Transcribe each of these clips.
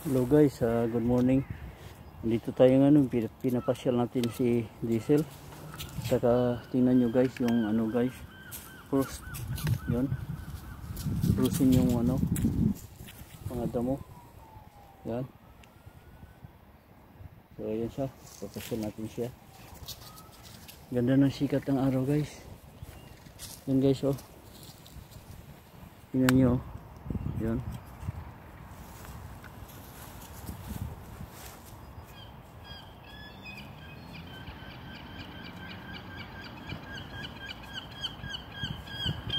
Hello guys, good morning. Dito tayo ngayon, pinapasyal natin si Diesel. Saka tingnan nyo guys yung guys, frost. Yun, frosting yung mga damo. Yan. So ayan siya, papasyal natin siya. Ganda ng sikat ng araw guys. Yan guys, oh. Tingnan nyo, yan.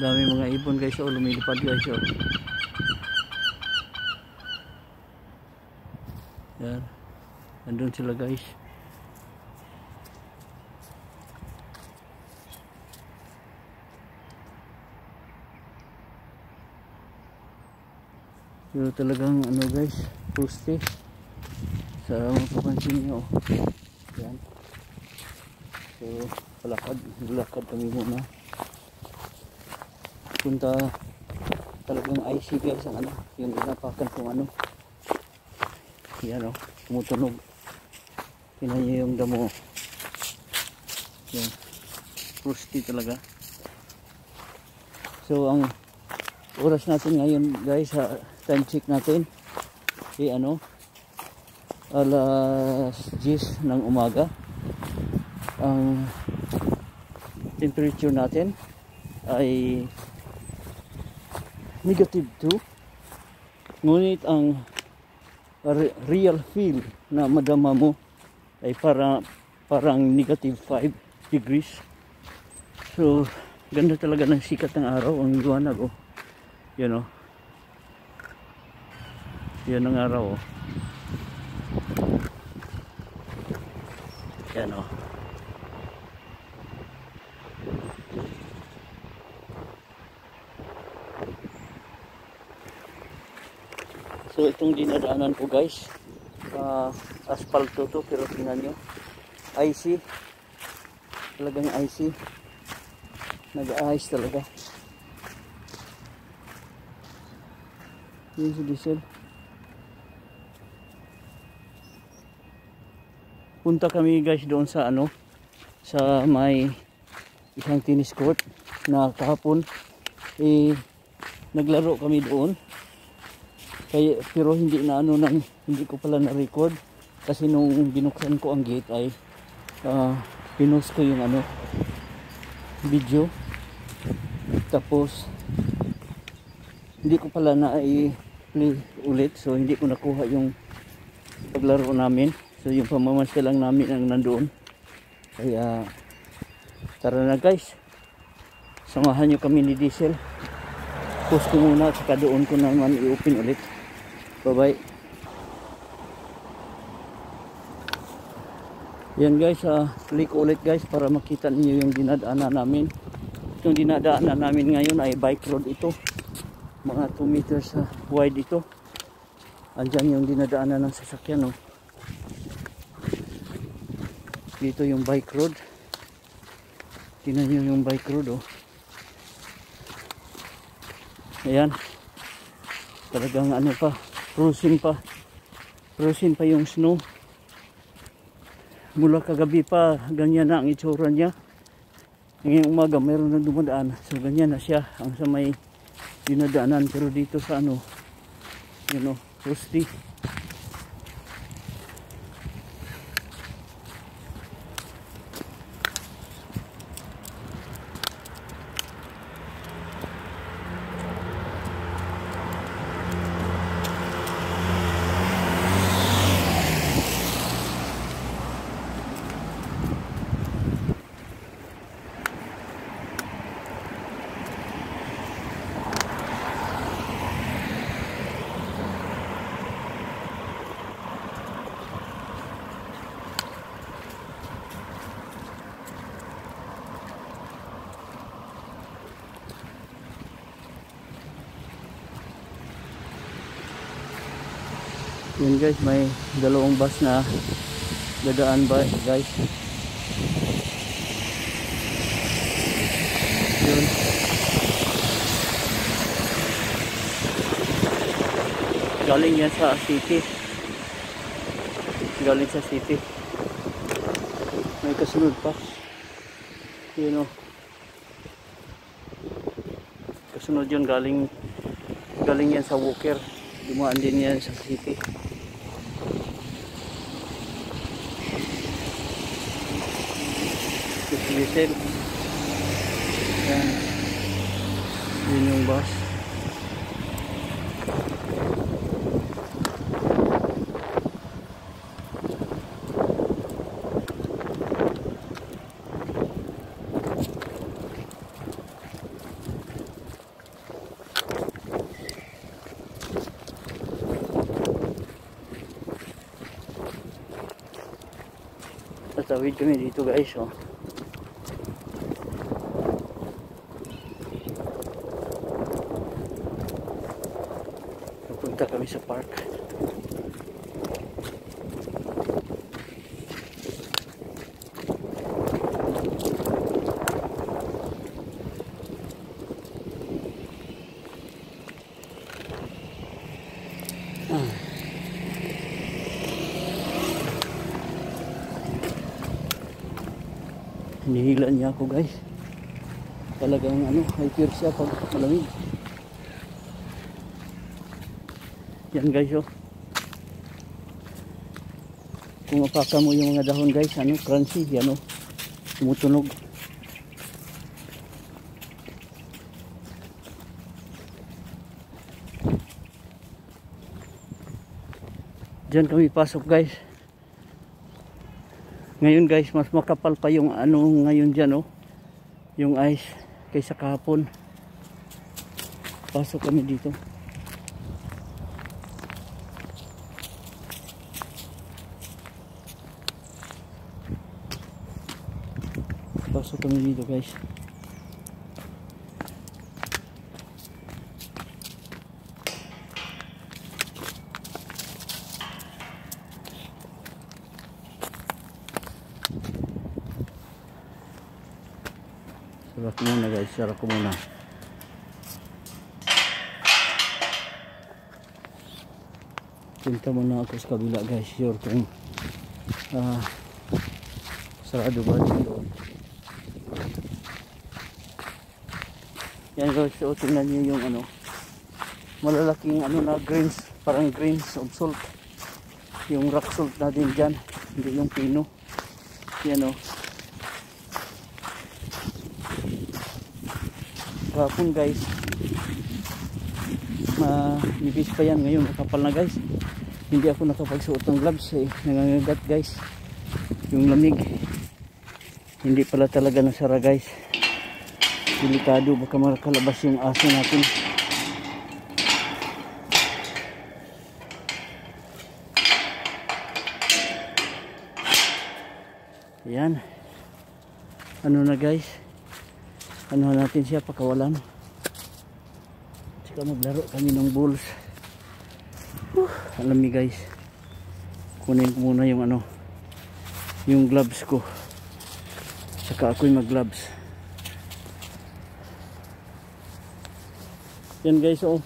Dami mga ibon guys, oh, lumilipad guys, oh. Yan. Nandun sila guys. So talagang guys, frosty. Sa mapapansin nyo, oh. Yan. So lakad kami muna. Punta, talagang icy guys ang yung inapakan kung yan, oh, tumutunog. Tingnan nyo yung damo, yan, frosty talaga. So ang oras natin ngayon guys, sa time check natin alas 10 ng umaga. Ang temperature natin ay -2, ngunit ang real feel na madama mo ay parang -5 degrees. So ganda talaga ng sikat ng araw, ang liwanag, oh. Yan, oh. Yan ang araw, oh. Yan, oh. So itong dinadaanan ko guys, asfalto to, pero tingnan nyo, icy, talagang icy, nag-ice talaga. Yun si Diesel. Punta kami guys doon sa sa may isang tennis court na kahapon naglaro kami doon. Kaya, pero hindi hindi ko pala na-record kasi nung binuksan ko ang gate ay pinost ko yung video, tapos hindi ko pala na-play ulit, so hindi ko nakuha yung paglaro namin. So yung pamamasya lang namin ang nandoon. Kaya tara na guys, samahan nyo kami ni Diesel. Post ko muna, saka doon ko naman i-open ulit. Bye bye. Yan guys, click ulit guys para makita niyo yung dinadaanan namin. Itong dinadaanan namin ngayon ay bike road ito. Mga 2 meters wide ito. Andyan yung dinadaanan ng sasakyan, oh. Dito yung bike road. Tingnan niyo yung bike road, oh. Ayan. Talagang frozen pa yung snow. Mula kagabi pa ganyan na ang itsura niya. Ngayong umaga mayroon na dumadaan, so ganyan na siya ang sa may dinadaanan. Pero dito sa frosty. Yun guys, may dalawang bus na dadaan ba guys. Yun. Galing yan sa city. galing sa city. May kasunod pa. Yun o. Kasunod yun, galing yan sa Walker. Dumaan din yan sa city. Diesel. Yan. Yun yung bus. Tatawid kami dito guys, oh. Pupunta kami sa park. Hinihilan niya ako guys. Talagang ano, high fear siya pag malamig. Yan guys, oh. Kung mapaka mo yung mga dahon guys, ano, crunchy, yan, oh. Tumutunog. Diyan kami pasok guys. Ngayon guys, mas makapal pa yung ano ngayon dyan, oh. Yung ice kaysa kahapon. Pasok kami dito. Pasok kami dito guys. Sarap muna guys, sarap ko muna. Punta muna ako sa kabila guys, sure kung sarado ba dito. Yan guys, so tingnan nyo yung ano, malalaking ano na grains, parang grains of salt. Yung rock salt na din dyan, hindi yung pino. Yan o. Kahapon guys, manipis pa yan, ngayon makapal na guys. Hindi ako nakapagsuot ng gloves, eh. Nangangagat guys yung lamig. Hindi pala talaga nasara guys. Delikado, baka makalabas yung aso natin. Ayan, ano na guys, ano natin siya, pakawalan. Saka maglaro kami ng balls. Alam niyo guys, kunin ko muna yung ano, yung gloves ko, saka ako'y mag gloves. Yan guys, oh,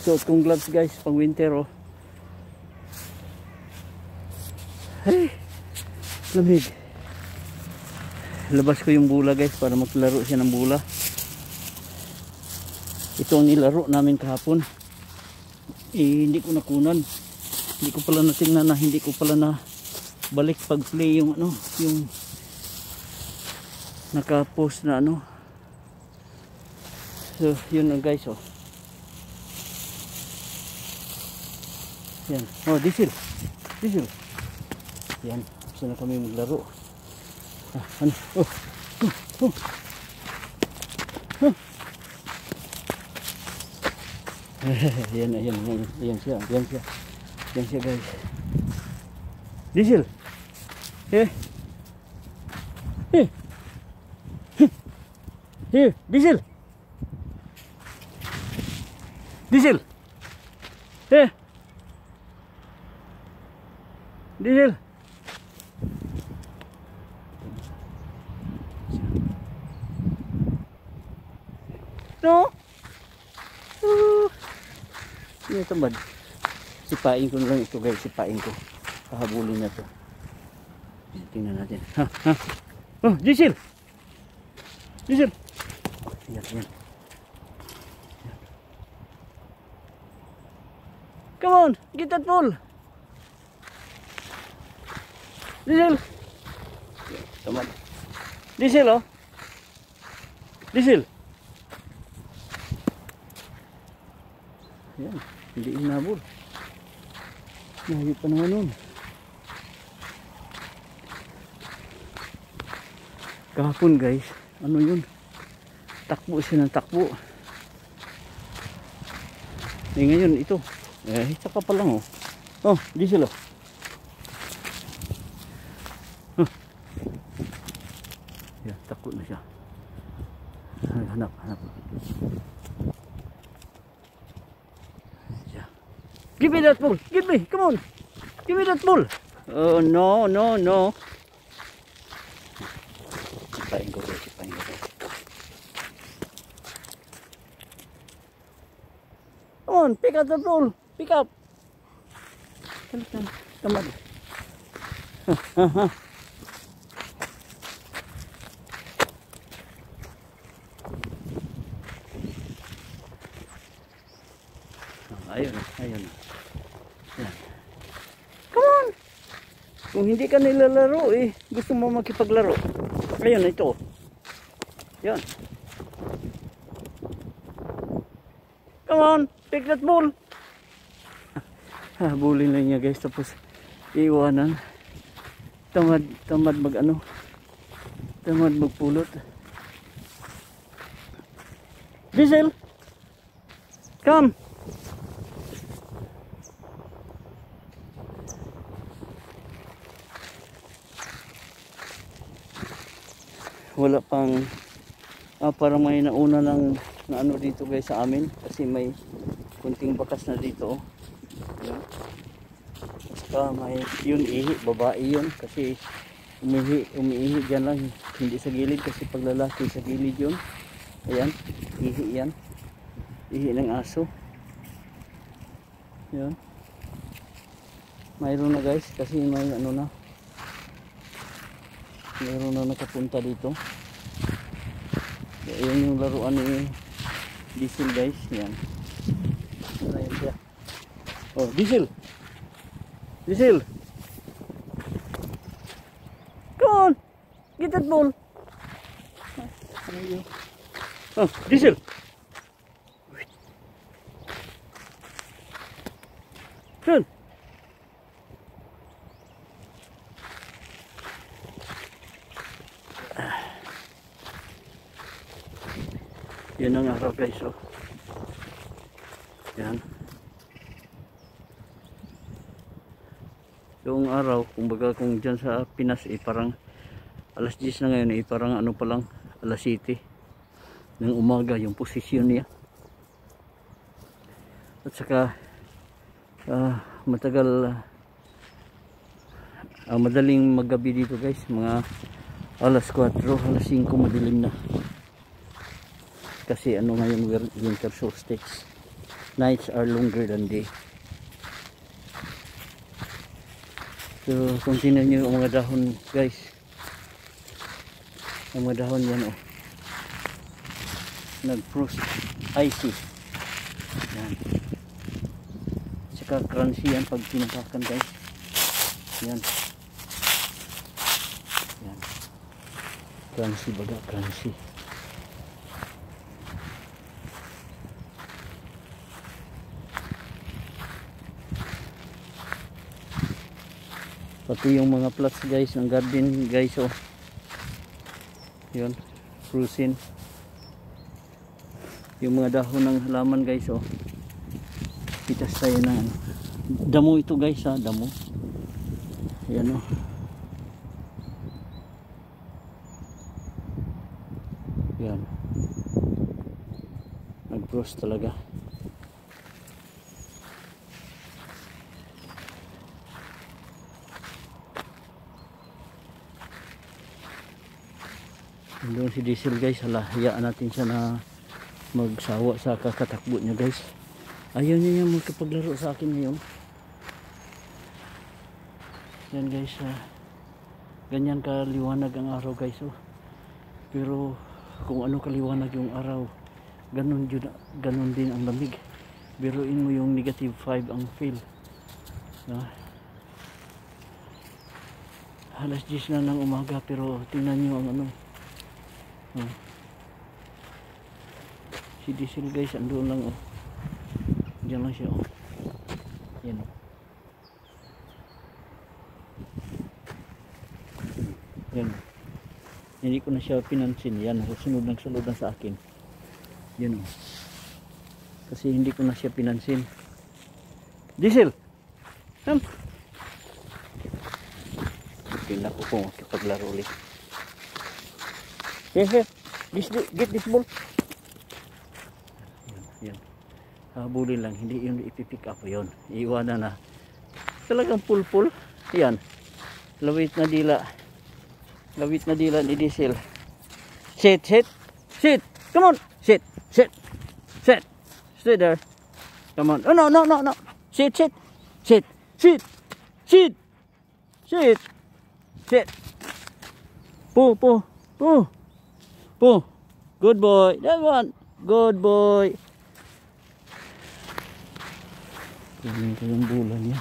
suot kong gloves guys pang winter, oh. Hey, lamig. Labas ko yung bula guys para maglaro siya ng bula. Ito ang nilaro namin kahapon. Hindi ko nakunan. Hindi ko pala natingnan na, hindi ko pala na balik pag play yung ano, yung naka-post na ano. So yun na guys, oh. Yan. Oh, diesel. Diesel. Yan. Gusto na kami maglaro. Ano? Oh. Oh. Oh. Oh. Yan siya. Yan siya guys. Diesel. Here, diesel. Diesel. Diesel. No. Ini tambad. Sipain ko na lang ito guys, sipain ko. Pahabulin na to. Tingnan natin. Ha, ha. Oh, Diesel! Diesel! Yan, yan. Come on, get that ball. Diesel. Tamad. Diesel, oh. Diesel. Yan, hindi inabol. Mahirap pa naman nun. Kahapon guys, ano yun? Takbo siya ng takbo. Eh ngayon ito. Saka pa lang oh. Oh, Diesel oh. Yan, takbo na siya. Hanap. Give me that ball. Give me. Come on. Give me that ball. Oh, no. Sipain ko. Come on, pick up the ball. Pick up. Tamad. Ayun. Yan. Come on. Kung hindi ka nilalaro gusto mo makipaglaro. Ayun, ito. Yan. Come on, pick that ball. Habulin lang niya guys, tapos iiwanan. Tamad magpulot. Diesel, come. Wala pang parang may nauna ng na ano dito guys sa amin kasi may kunting bakas na dito. Yan. Basta may yun babae yun kasi umiihi dyan lang, hindi sa gilid kasi pag lalaki sa gilid yun. Ayan, ihi yan. Ihi ng aso. Yan. Mayroon na guys kasi may ano na. Mayroon na nakapunta dito. Ayan yung laruan ni Diesel guys. Yan. Ayan siya. Oh, Diesel. Come on. Get that ball. Oh, Diesel. Turn. Yan ang araw guys, oh. Yan. Yung araw, kumbaga kung dyan sa Pinas parang alas 10 na ngayon parang ano pa lang, alas 7 ng umaga yung posisyon niya. At saka madaling maggabi dito guys, mga alas 4, alas 5 madilim na. Kasi ano ngayon, winter solstice, nights are longer than day. So kung tingnan nyo ang mga dahon guys, ang mga dahon yan oh, nag-frost icy. Yan. Saka crunchy yan pag tinapakan guys. Yan. Crunchy baga, crunchy. Pati yung mga plots guys ng garden guys oh. Yun, frozen. Yung mga dahon ng halaman guys oh. Pitas tayo na ano. Damo ito guys ha, damo. Ayan oh. Yan. Nag-frost talaga. Doon si Diesel guys, hayaan natin siya na magsawa sa kakatakbo niya guys. Ayaw niya magkapaglaro sa akin ngayon. Yan guys, ganyan kaliwanag ang araw guys. Oh. Pero kung ano kaliwanag yung araw, ganun din ang lamig. Biruin mo yung negative 5 ang feel. Alas 10 na ng umaga pero tingnan nyo ang ano. Si Diesel guys, andun lang oh. Diyan lang siya oh. Yan oh. Yan. Hindi ko na siya pinansin. Yan, sunod ng sa akin. Yan oh. Kasi hindi ko na siya pinansin. Diesel! Come! Tingnan ko kung makipaglaro ulit. Here. Get this ball. Yan. Habulin lang. Hindi yun ipipick up yun. Iiwanan na. Talagang pulpul. Yan. Lawit na dila ni Diesel. Sit. Come on. Sit. Stay there. Come on. Oh, no. Sit. Po. Good boy. That one. Good boy. Tingnan ko yung bulan niya.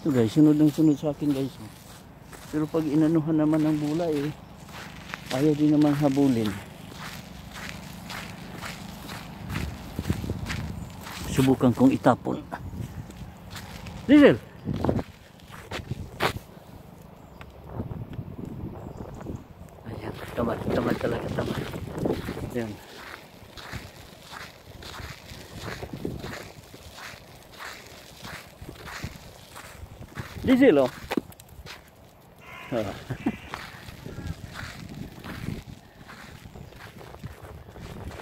Ito guys, sunod sa akin guys. Pero pag inanuhan naman ng bula ayaw din naman habulin. Subukan kong itapon. Diesel! Ayan, tamad talaga. Ayan. Diesel oh.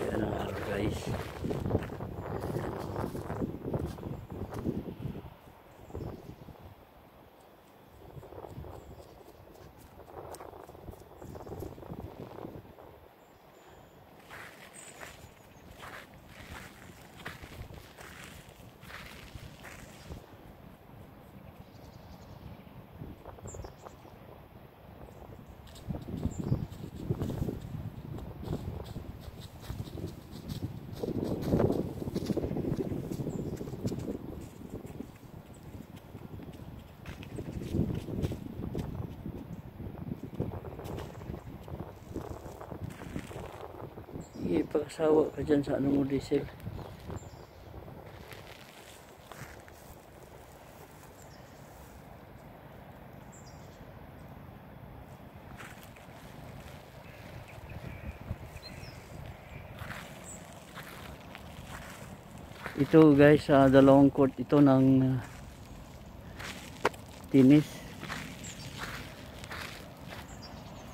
Yan ang araw guys. Pag-asawa ka dyan sa ano mo Diesel. Ito guys, dalawang court ito ng tennis.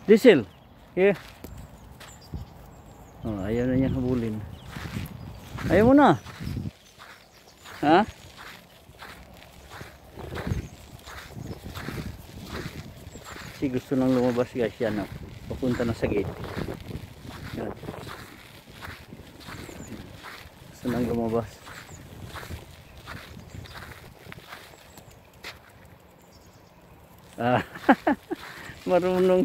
Diesel, here. Oh, ayaw na niya habulin. Ayaw mo na. Ha? Kasi gusto nang lumabas guys yan. Papunta na sa gate. Yan. Gusto nang lumabas. Marunong.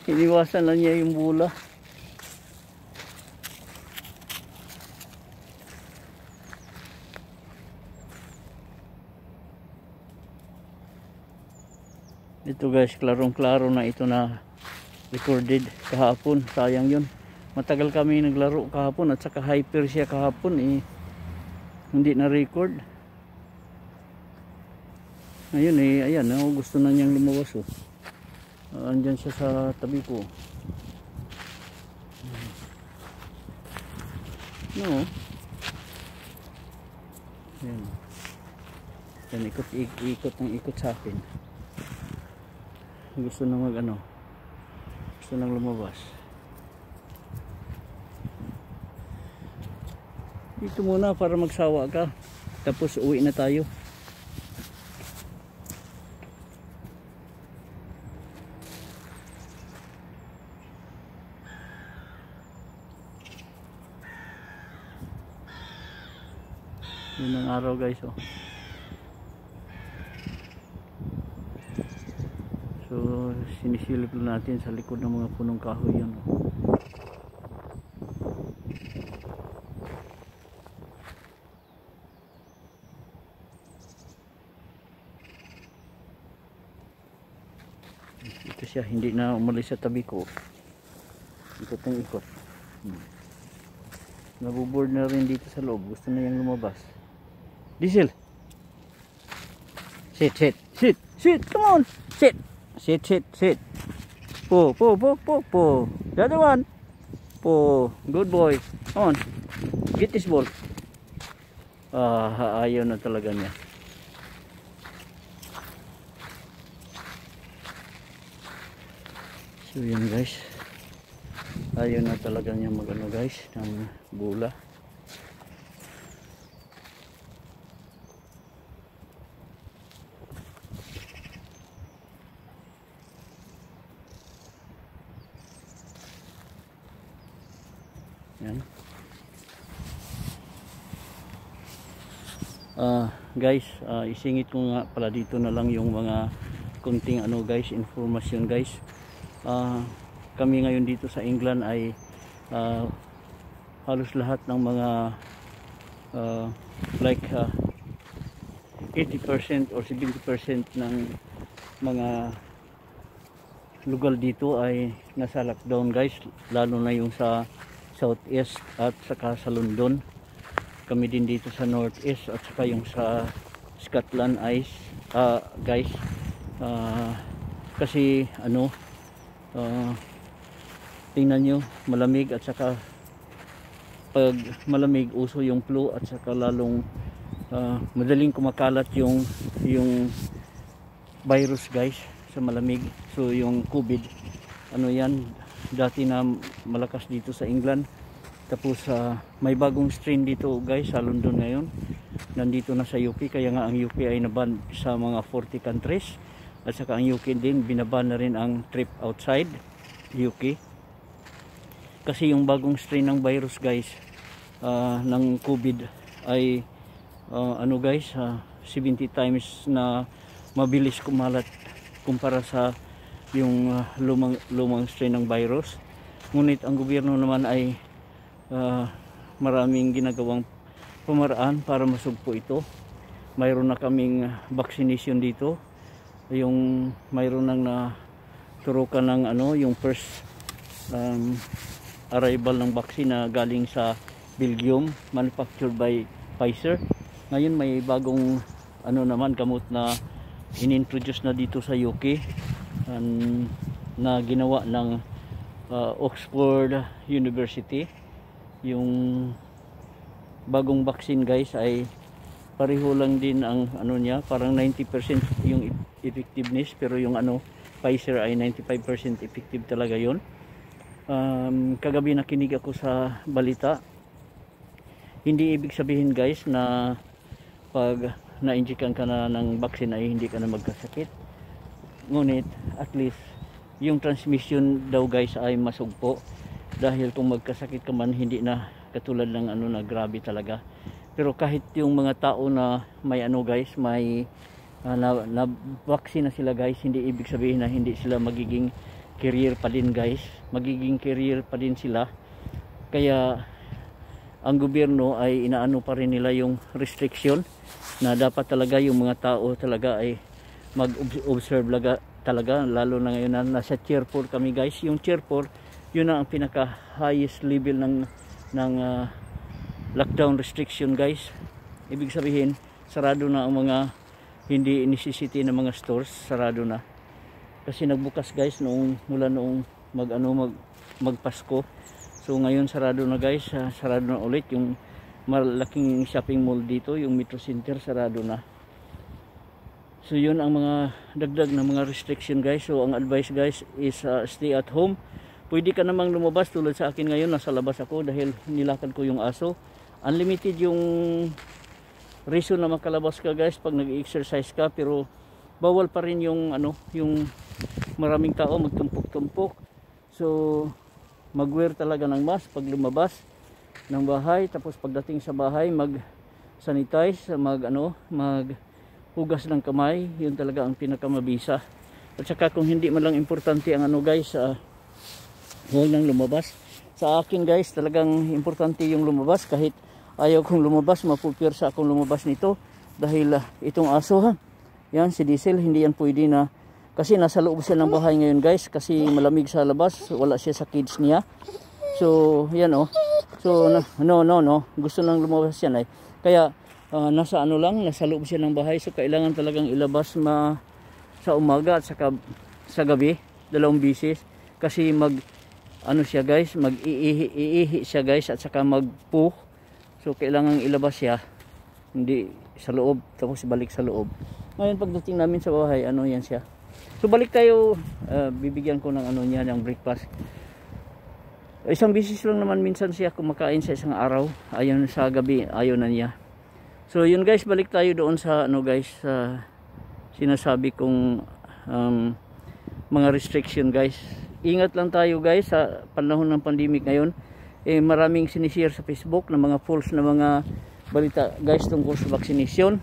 Iniwasan lang niya yung bula. Ito guys, klarong-klaro na ito na recorded kahapon. Sayang yun. Matagal kami naglaro kahapon at saka hyper siya kahapon hindi na record. Ngayon ayan, gusto na niyang lumabas oh. Andyan siya sa tabi ko. No. Ayan. Yan, ikot sa akin. Gusto na gusto nang lumabas. Dito muna para magsawa ka, tapos uwi na tayo. Yun ang araw guys, oh. So sinisilip lang natin sa likod ng mga punong kahoy yan, oh. Ito siya, hindi na umalis sa tabi ko. Ikot ng ikot. Nabuboard na rin dito sa loob. Gusto na yung lumabas. Diesel! Sit, sit, sit, sit! Come on! Sit! Sit, sit, sit! Po, po, po, po, po! The other one! Po! Good boy! Come on! Get this ball! Ayaw na talaga niya. So yun guys, ayaw na talaga niya magano guys ng bula. Yan. Guys, isingit ko nga pala dito na lang yung mga kunting ano guys, information guys. Kami ngayon dito sa England ay halos lahat ng mga like 80% or 70% ng mga lugar dito ay nasa lockdown guys, lalo na yung sa southeast at saka sa London. Kami din dito sa northeast at saka yung sa Scotland guys, kasi ano, tingnan nyo, malamig at saka pag malamig uso yung flu at saka lalong madaling kumakalat yung virus guys sa malamig. So yung COVID, ano yan, dati na malakas dito sa England, tapos may bagong strain dito guys sa London ngayon, nandito na sa UK, kaya nga ang UK ay naban sa mga 40 countries. At saka ang UK din, binaban na rin ang trip outside UK. Kasi yung bagong strain ng virus guys, ng COVID ay ano guys, 70 times na mabilis kumalat kumpara sa yung lumang strain ng virus. Ngunit ang gobyerno naman ay maraming ginagawang pamaraan para masugpo ito. Mayroon na kaming vaccination dito. Yung mayroon nang naturukan ng ano, yung first arrival ng vaccine na galing sa Belgium, manufactured by Pfizer. Ngayon may bagong ano naman gamot na inintroduce na dito sa UK, na ginawa ng Oxford University. Yung bagong vaccine guys ay pareho lang din ang ano niya, parang 90% yung effectiveness, pero yung ano Pfizer ay 95% effective talaga yon. Kagabi nakinig ako sa balita. Hindi ibig sabihin guys na pag na-injectan ka na ng vaccine ay hindi ka na magkasakit. Ngunit at least yung transmission daw guys ay masugpo, dahil kung magkasakit ka man hindi na katulad ng ano na grabe talaga. Pero kahit yung mga tao na may ano guys, may na vaccine na sila guys, hindi ibig sabihin na hindi sila magiging carrier pa din guys. Magiging carrier pa din sila. Kaya ang gobyerno ay inaano pa rin nila yung restriction na dapat talaga yung mga tao talaga ay mag-observe talaga, lalo na ngayon na nasa tier 4 kami guys. Yung tier 4, yun na ang pinaka highest level ng lockdown restriction guys. Ibig sabihin sarado na ang mga hindi necessity ng mga stores, sarado na. Kasi nagbukas guys mula noong magpasko. So ngayon sarado na guys, sarado na ulit yung malaking shopping mall dito, yung Metro Center, sarado na. So yun ang mga dagdag na mga restriction guys. So ang advice guys is stay at home. Pwede ka namang lumabas, tulad sa akin ngayon nasa labas ako dahil nilakad ko yung aso. Unlimited yung reason na makalabas ka guys pag nag-exercise ka, pero bawal pa rin yung ano, yung maraming tao magtumpok-tumpok. So mag-wear talaga ng mask pag lumabas ng bahay, tapos pagdating sa bahay sanitize, maghugas ng kamay. Yun talaga ang pinakamabisa. At saka kung hindi man lang importante ang guys, huwag nang lumabas. Sa akin guys, talagang importante yung lumabas. Kahit ayaw kong lumabas, mapupwersa akong lumabas nito. Dahil itong aso yan, si Diesel, hindi yan pwede na, kasi nasa loob siya ng bahay ngayon guys, kasi malamig sa labas, wala siya sa kids niya. So yan so no, gusto nang lumabas yan ay. Kaya nasa nasa loob siya ng bahay, so kailangan talagang ilabas sa umaga at saka sa gabi, 2 bisis, kasi siya guys, mag-iihi siya guys, at saka mag-poo. So kailangan ilabas siya, hindi sa loob, tapos balik sa loob. Ngayon pagdating namin sa bahay, yan siya. So balik tayo, bibigyan ko ng niya, ng breakfast. Isang bisis lang naman minsan siya kumakain sa isang araw. Ayon sa gabi, ayaw na niya. So yun guys, balik tayo doon sa guys, sinasabi kong mga restriction guys. Ingat lang tayo guys sa panahon ng pandemic ngayon. Maraming sinishare sa Facebook ng mga false na mga balita guys tungkol sa vaccination.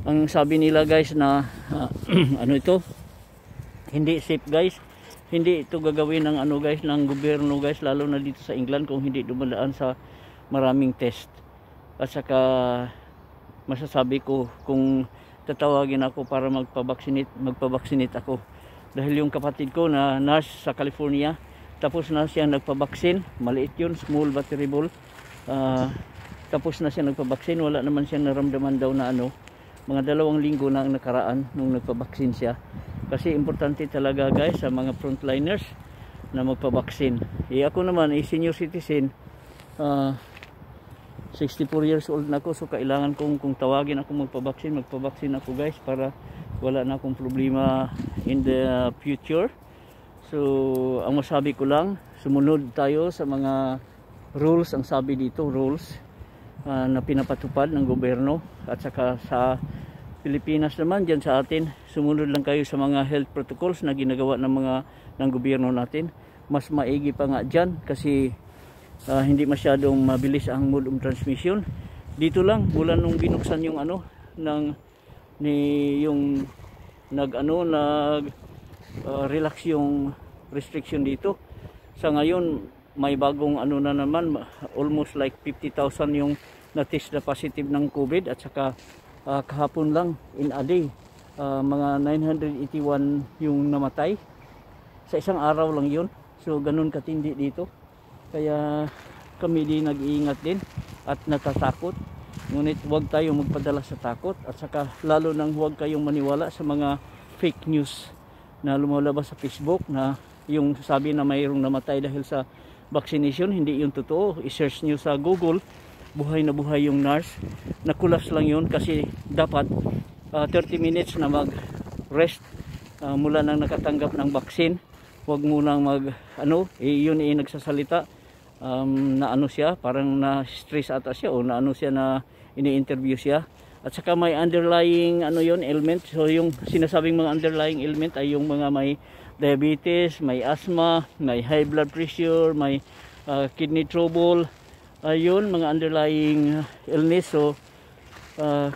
Ang sabi nila guys na ito, hindi safe guys. Hindi ito gagawin ng guys, ng gobyerno guys, lalo na dito sa England, kung hindi dumadaan sa maraming test. At saka masasabi ko, kung tatawagin ako para magpabaksinate ako. Dahil yung kapatid ko na nurse sa California, tapos na siya nagpabaksin, maliit yun, small but terrible. Tapos na siya nagpabaksin, wala naman siya naramdaman daw na mga 2 linggo na ang nakaraan nung nagpabaksin siya. Kasi importante talaga guys sa mga frontliners na magpabaksin. Ako naman senior citizen, 64 years old na ako, so kailangan kung tawagin ako magpabaksin ako guys, para wala na akong problema in the future. So ang masabi ko lang, sumunod tayo sa mga rules. Ang sabi dito, rules na pinapatupad ng gobyerno. At saka sa Pilipinas naman, dyan sa atin, sumunod lang kayo sa mga health protocols na ginagawa ng gobyerno natin. Mas maigi pa nga dyan, kasi hindi masyadong mabilis ang mode of transmission. Dito lang, mula nung binuksan yung relax yung restriction dito, sa ngayon may bagong na naman, almost like 50,000 yung na-test na positive ng COVID. At saka kahapon lang, in a day, mga 981 yung namatay. Sa isang araw lang yun. So ganun katindi dito. Kaya kami din nag-iingat din at natatakot. Ngunit huwag tayong magpadala sa takot. At saka lalo nang huwag kayong maniwala sa mga fake news na lumalabas sa Facebook, na yung sabi na mayroong namatay dahil sa vaccination. Hindi yung totoo. I-search nyo sa Google, buhay na buhay yung nurse. Nakulas lang yun, kasi dapat 30 minutes na mag-rest mula nang nakatanggap ng vaccine. Huwag munang yun nagsasalita na siya, parang na-stress ata siya, o na siya, na ini-interview siya. At saka may underlying ailment. So yung sinasabing mga underlying ailment ay yung mga may diabetes, may asthma, may high blood pressure, may kidney trouble. Ayun, mga underlying illness. So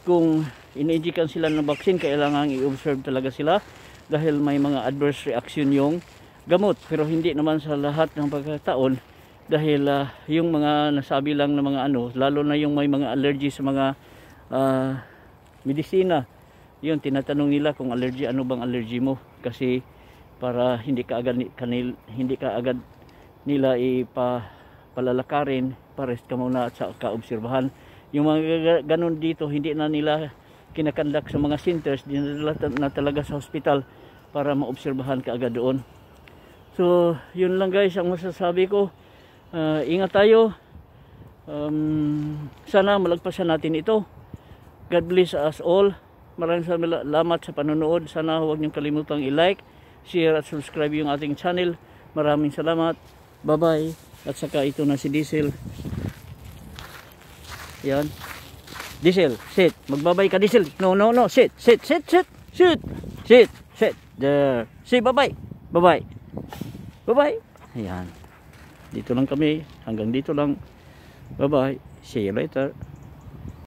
kung ini-injikan sila ng vaccine, kailangan i-observe talaga sila, dahil may mga adverse reaction yung gamot. Pero hindi naman sa lahat ng pagkakataon, dahil yung mga nasabi lang na mga lalo na yung may mga allergy sa mga medisina, yun tinatanong nila kung allergy, ano bang allergy mo, kasi para hindi ka agad nila palalakarin, pa-rest ka muna at sa kaobserbahan. Yung mga ganun dito, hindi na nila kinakandak sa mga centers, dinadala na talaga sa hospital para maobserbahan ka agad doon. So yun lang guys ang masasabi ko. Ingat tayo. Sana malagpasan natin ito. God bless us all. Maraming salamat sa panonood. Sana huwag niyong kalimutang i-like, share at subscribe yung ating channel. Maraming salamat. Bye bye. At saka ito na si Diesel. Yan. Diesel, sit. Magbabay ka, Diesel. No. Sit. There. Say bye-bye. Bye-bye. Ayan. Dito lang kami. Hanggang dito lang. Bye-bye. See you later.